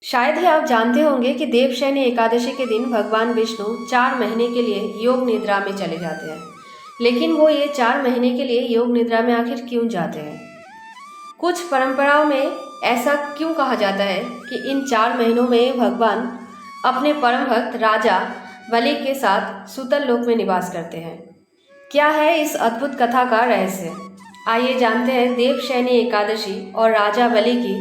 शायद ही आप जानते होंगे कि देवशयनी एकादशी के दिन भगवान विष्णु 4 महीने के लिए योग निद्रा में चले जाते हैं। लेकिन वो ये 4 महीने के लिए योग निद्रा में आखिर क्यों जाते हैं? कुछ परंपराओं में ऐसा क्यों कहा जाता है कि इन 4 महीनों में भगवान अपने परम भक्त राजा बलि के साथ सूतल लोक में निवास करते हैं। क्या है इस अद्भुत कथा का रहस्य? आइए जानते हैं देवशयनी एकादशी और राजा बलि की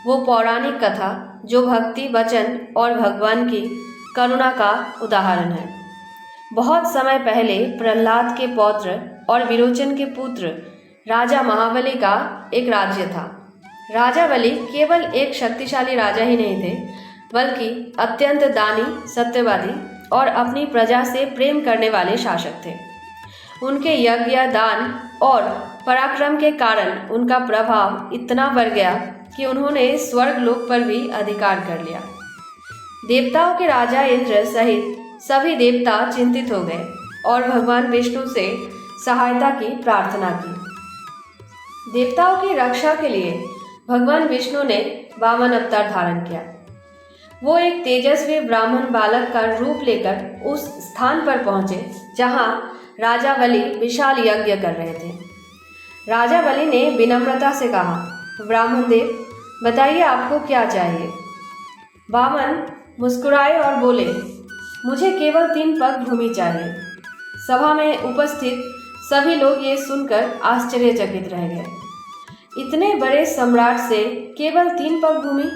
वो पौराणिक कथा जो भक्ति, वचन और भगवान की करुणा का उदाहरण है। बहुत समय पहले प्रहलाद के पौत्र और विरोचन के पुत्र राजा महाबली का एक राज्य था। राजा बलि केवल एक शक्तिशाली राजा ही नहीं थे, बल्कि अत्यंत दानी, सत्यवादी और अपनी प्रजा से प्रेम करने वाले शासक थे। उनके यज्ञ, दान और पराक्रम के कारण उनका प्रभाव इतना बढ़ गया कि उन्होंने स्वर्ग लोक पर भी अधिकार कर लिया। देवताओं के राजा इंद्र सहित सभी देवता चिंतित हो गए और भगवान विष्णु से सहायता की प्रार्थना की। देवताओं की रक्षा के लिए भगवान विष्णु ने वामन अवतार धारण किया। वो एक तेजस्वी ब्राह्मण बालक का रूप लेकर उस स्थान पर पहुंचे जहां राजा बलि विशाल यज्ञ कर रहे थे। राजा बलि ने विनम्रता से कहा, ब्राह्मण देव, बताइए आपको क्या चाहिए। वामन मुस्कुराए और बोले, मुझे केवल 3 पग भूमि चाहिए। सभा में उपस्थित सभी लोग ये सुनकर आश्चर्यचकित रह गए। इतने बड़े सम्राट से केवल 3 पग भूमि?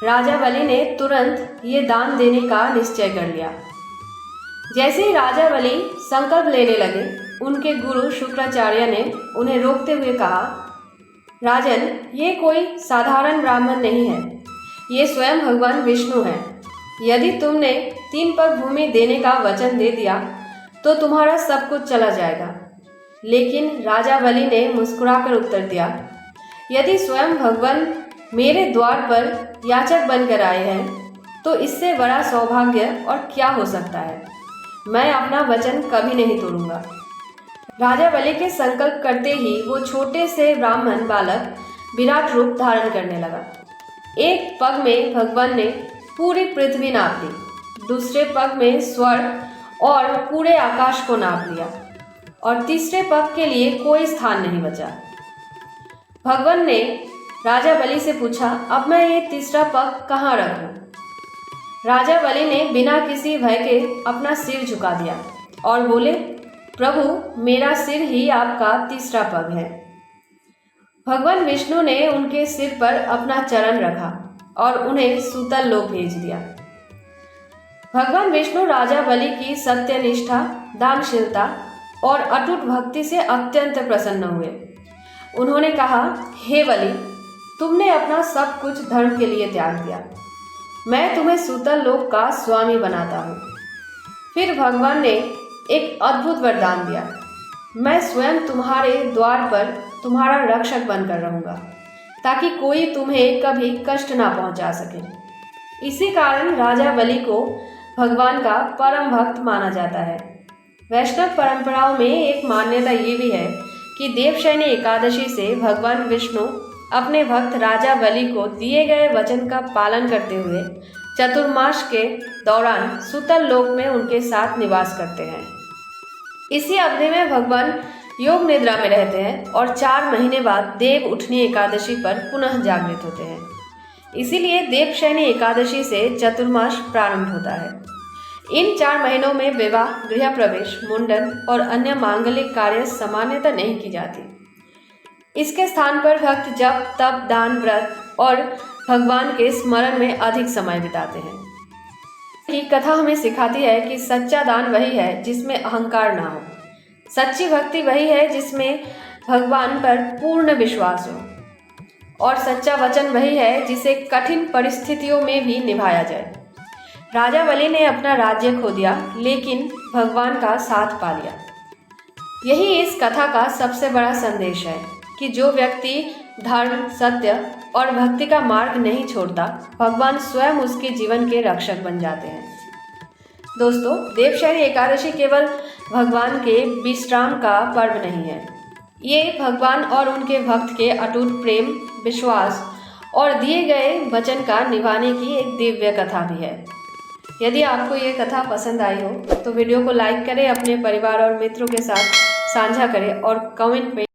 राजा बलि ने तुरंत ये दान देने का निश्चय कर लिया। जैसे ही राजा बलि संकल्प लेने लगे, उनके गुरु शुक्राचार्य ने उन्हें रोकते हुए कहा, राजन, ये कोई साधारण ब्राह्मण नहीं है, ये स्वयं भगवान विष्णु हैं। यदि तुमने 3 पग भूमि देने का वचन दे दिया तो तुम्हारा सब कुछ चला जाएगा। लेकिन राजा बलि ने मुस्कुराकर उत्तर दिया, यदि स्वयं भगवान मेरे द्वार पर याचक बनकर आए हैं तो इससे बड़ा सौभाग्य और क्या हो सकता है। मैं अपना वचन कभी नहीं तोड़ूंगा। राजा बलि के संकल्प करते ही वो छोटे से ब्राह्मण बालक विराट रूप धारण करने लगा। एक पग में भगवान ने पूरी पृथ्वी नाप ली, दूसरे पग में स्वर्ग और पूरे आकाश को नाप लिया और तीसरे पग के लिए कोई स्थान नहीं बचा। भगवान ने राजा बलि से पूछा, अब मैं ये तीसरा पग कहाँ रखूं? राजा बलि ने बिना किसी भय के अपना सिर झुका दिया और बोले, प्रभु, मेरा सिर ही आपका तीसरा पग है। भगवान विष्णु ने उनके सिर पर अपना चरण रखा और उन्हें सूतल लोक भेज दिया। भगवान विष्णु राजा बलि की सत्यनिष्ठा, दानशीलता और अटूट भक्ति से अत्यंत प्रसन्न हुए। उन्होंने कहा, हे बलि, तुमने अपना सब कुछ धर्म के लिए त्याग दिया। मैं तुम्हें सूतल लोक का स्वामी बनाता हूँ। फिर भगवान ने एक अद्भुत वरदान दिया, मैं स्वयं तुम्हारे द्वार पर तुम्हारा रक्षक बनकर रहूँगा ताकि कोई तुम्हें कभी कष्ट ना पहुँचा सके। इसी कारण राजा बलि को भगवान का परम भक्त माना जाता है। वैष्णव परंपराओं में एक मान्यता ये भी है कि देवशयनी एकादशी से भगवान विष्णु अपने भक्त राजा बलि को दिए गए वचन का पालन करते हुए चतुर्मास के दौरान सूतल लोक में उनके साथ निवास करते हैं। इसी अवधि में भगवान योग निद्रा में रहते हैं और 4 महीने बाद देव उठनी एकादशी पर पुनः जागृत होते हैं। इसीलिए देवशयनी एकादशी से चतुर्मास प्रारंभ होता है। इन 4 महीनों में विवाह, गृह प्रवेश, मुंडन और अन्य मांगलिक कार्य सामान्यतः नहीं की जाती। इसके स्थान पर भक्त जप, तप, दान, व्रत और भगवान के स्मरण में अधिक समय बिताते हैं। ये कथा हमें सिखाती है कि सच्चा दान वही है जिसमें अहंकार ना हो। सच्ची भक्ति वही है जिसमें भगवान पर पूर्ण विश्वास हो। और सच्चा वचन वही है जिसे कठिन परिस्थितियों में भी निभाया जाए। राजा बलि ने अपना राज्य खो दिया, लेकिन भगवान का साथ पा लिया। यही इस कथा का सबसे बड़ा संदेश है कि जो व्यक्ति धर्म, सत्य और भक्ति का मार्ग नहीं छोड़ता, भगवान स्वयं उसके जीवन के रक्षक बन जाते हैं। दोस्तों, देवशयनी एकादशी केवल भगवान के विश्राम का पर्व नहीं है। ये भगवान और उनके भक्त के अटूट प्रेम, विश्वास और दिए गए वचन का निभाने की एक दिव्य कथा भी है। यदि आपको ये कथा पसंद आई हो तो वीडियो को लाइक करें, अपने परिवार और मित्रों के साथ साझा करें और कमेंट में